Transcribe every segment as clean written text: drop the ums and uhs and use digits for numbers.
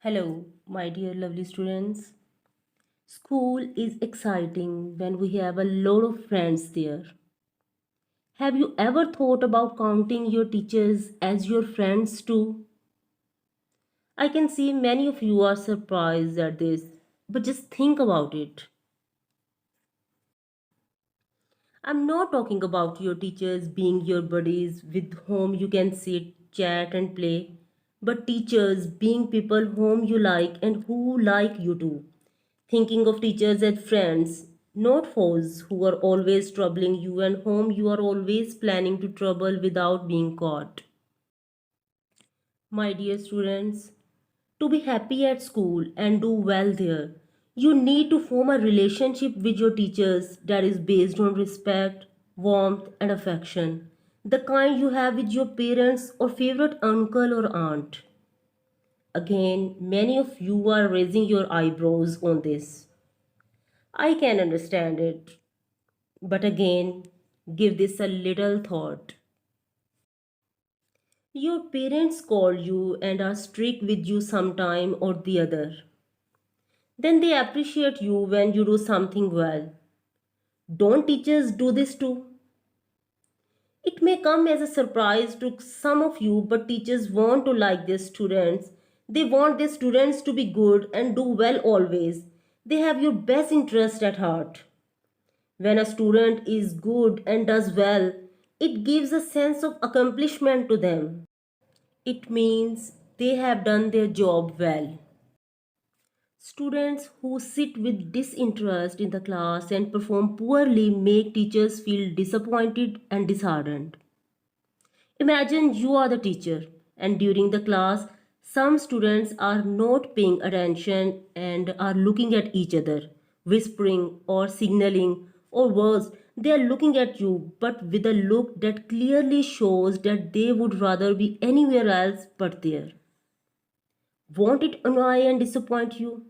Hello, my dear lovely students. School is exciting when we have a lot of friends there. Have you ever thought about counting your teachers as your friends too? I can see many of you are surprised at this, but just think about it. I'm not talking about your teachers being your buddies with whom you can sit, chat, and play, but teachers being people whom you like and who like you too. Thinking of teachers as friends, not foes who are always troubling you and whom you are always planning to trouble without being caught. My dear students, to be happy at school and do well there, you need to form a relationship with your teachers that is based on respect, warmth, and affection. The kind you have with your parents or favorite uncle or aunt. Again, many of you are raising your eyebrows on this. I can understand it. But again, give this a little thought. Your parents call you and are strict with you sometime or the other. Then they appreciate you when you do something well. Don't teachers do this too? It may come as a surprise to some of you, but teachers want to like their students. They want their students to be good and do well always. They have your best interest at heart. When a student is good and does well, it gives a sense of accomplishment to them. It means they have done their job well. Students who sit with disinterest in the class and perform poorly make teachers feel disappointed and disheartened. Imagine you are the teacher, and during the class, some students are not paying attention and are looking at each other, whispering or signaling, or worse, they are looking at you but with a look that clearly shows that they would rather be anywhere else but there. Won't it annoy and disappoint you?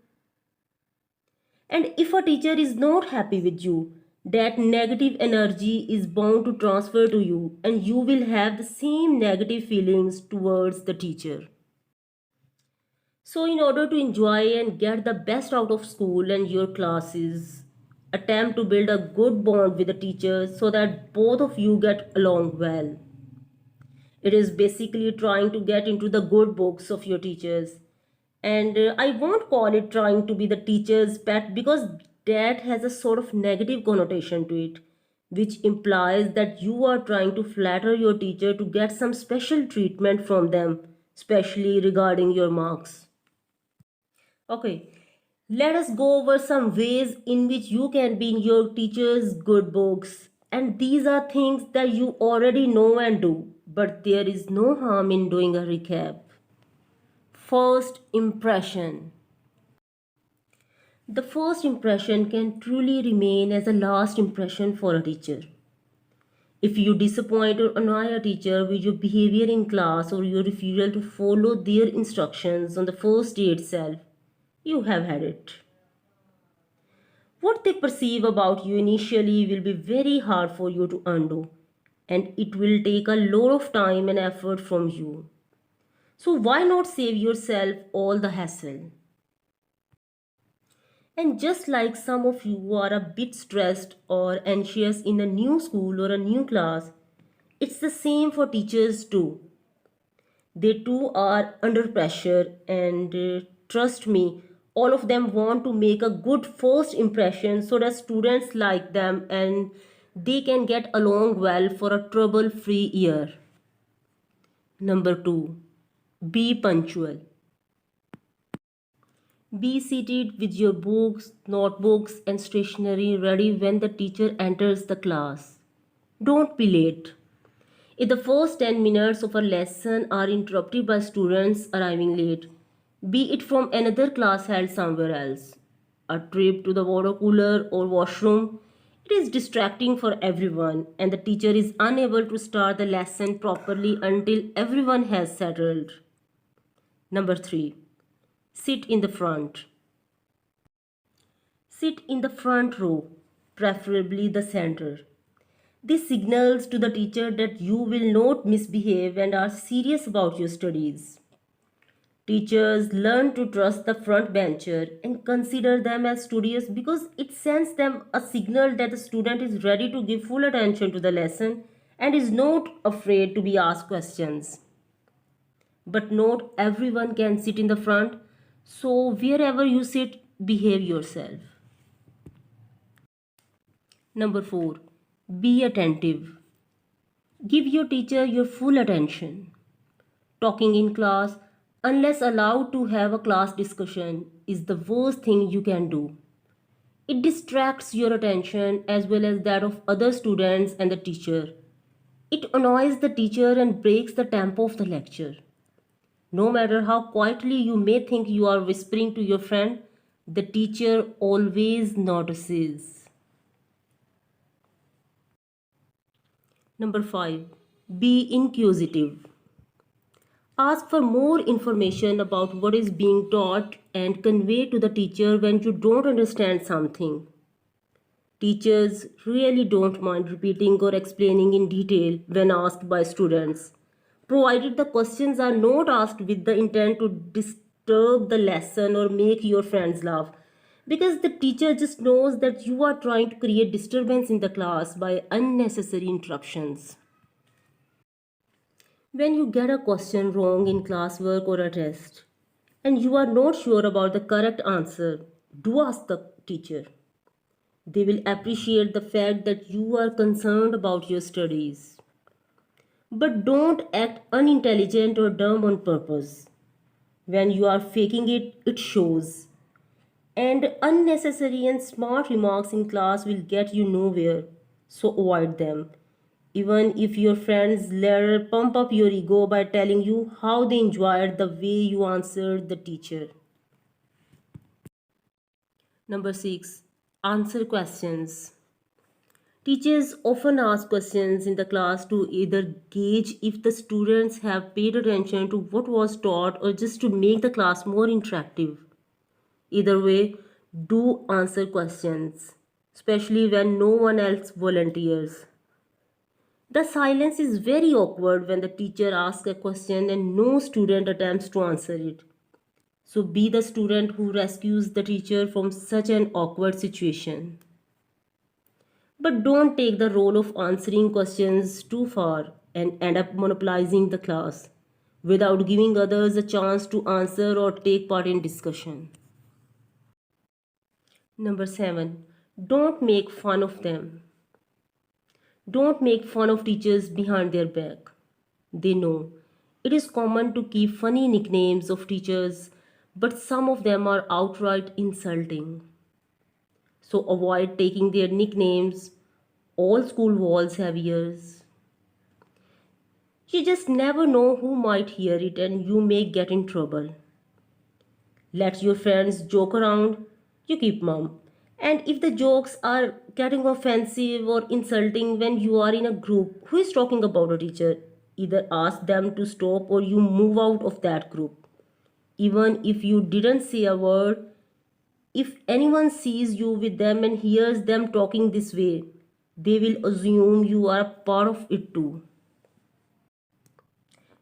And if a teacher is not happy with you, that negative energy is bound to transfer to you, and you will have the same negative feelings towards the teacher. So, in order to enjoy and get the best out of school and your classes, attempt to build a good bond with the teacher so that both of you get along well. It is basically trying to get into the good books of your teachers. And I won't call it trying to be the teacher's pet because that has a sort of negative connotation to it, which implies that you are trying to flatter your teacher to get some special treatment from them, especially regarding your marks. Okay, let us go over some ways in which you can be in your teacher's good books. And these are things that you already know and do, but there is no harm in doing a recap. First impression. The first impression can truly remain as a last impression for a teacher. If you disappoint or annoy a teacher with your behavior in class or your refusal to follow their instructions on the first day itself, you have had it. What they perceive about you initially will be very hard for you to undo, and it will take a lot of time and effort from you. So, why not save yourself all the hassle? And just like some of you are a bit stressed or anxious in a new school or a new class, it's the same for teachers too. They too are under pressure, and trust me, all of them want to make a good first impression so that students like them and they can get along well for a trouble free year. Number 2, be punctual. Be seated with your books, notebooks, and stationery ready when the teacher enters the class. Don't be late. If the first 10 minutes of a lesson are interrupted by students arriving late, be it from another class held somewhere else, a trip to the water cooler or washroom, it is distracting for everyone, and the teacher is unable to start the lesson properly until everyone has settled. Number 3, sit in the front. Sit in the front row, preferably the center. This signals to the teacher that you will not misbehave and are serious about your studies. Teachers learn to trust the front bencher and consider them as studious because it sends them a signal that the student is ready to give full attention to the lesson and is not afraid to be asked questions. But not everyone can sit in the front, so wherever you sit, behave yourself. Number 4. Be attentive. Give your teacher your full attention. Talking in class, unless allowed to have a class discussion, is the worst thing you can do. It distracts your attention as well as that of other students and the teacher. It annoys the teacher and breaks the tempo of the lecture. No matter how quietly you may think you are whispering to your friend, the teacher always notices. Number 5. Be inquisitive. Ask for more information about what is being taught and convey to the teacher when you don't understand something. Teachers really don't mind repeating or explaining in detail when asked by students, provided the questions are not asked with the intent to disturb the lesson or make your friends laugh. Because the teacher just knows that you are trying to create disturbance in the class by unnecessary interruptions. When you get a question wrong in classwork or a test, and you are not sure about the correct answer, do ask the teacher. They will appreciate the fact that you are concerned about your studies. But don't act unintelligent or dumb on purpose. When you are faking it, it shows. And unnecessary and smart remarks in class will get you nowhere, so avoid them. Even if your friends later pump up your ego by telling you how they enjoyed the way you answered the teacher. Number 6. Answer questions. Teachers often ask questions in the class to either gauge if the students have paid attention to what was taught or just to make the class more interactive. Either way, do answer questions, especially when no one else volunteers. The silence is very awkward when the teacher asks a question and no student attempts to answer it. So be the student who rescues the teacher from such an awkward situation. But don't take the role of answering questions too far and end up monopolizing the class without giving others a chance to answer or take part in discussion. Number 7. Don't make fun of them. Don't make fun of teachers behind their back. They know it is common to keep funny nicknames of teachers, but some of them are outright insulting. So avoid taking their nicknames. All school walls have ears. You just never know who might hear it and you may get in trouble. Let your friends joke around, you keep mum. And if the jokes are getting offensive or insulting when you are in a group who is talking about a teacher, either ask them to stop or you move out of that group. Even if you didn't say a word, if anyone sees you with them and hears them talking this way, they will assume you are a part of it too.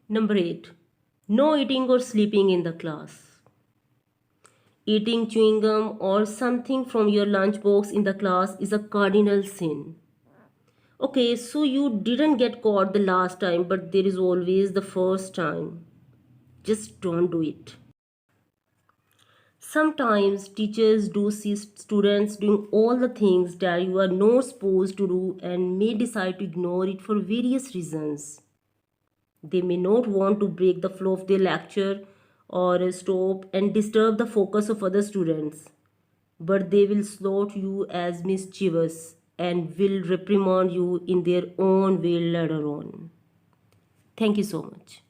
Number 8. No eating or sleeping in the class. Eating chewing gum or something from your lunchbox in the class is a cardinal sin. Okay, so you didn't get caught the last time, but there is always the first time. Just don't do it. Sometimes teachers do see students doing all the things that you are not supposed to do and may decide to ignore it for various reasons. They may not want to break the flow of their lecture or stop and disturb the focus of other students, but they will slot you as mischievous and will reprimand you in their own way later on. Thank you so much.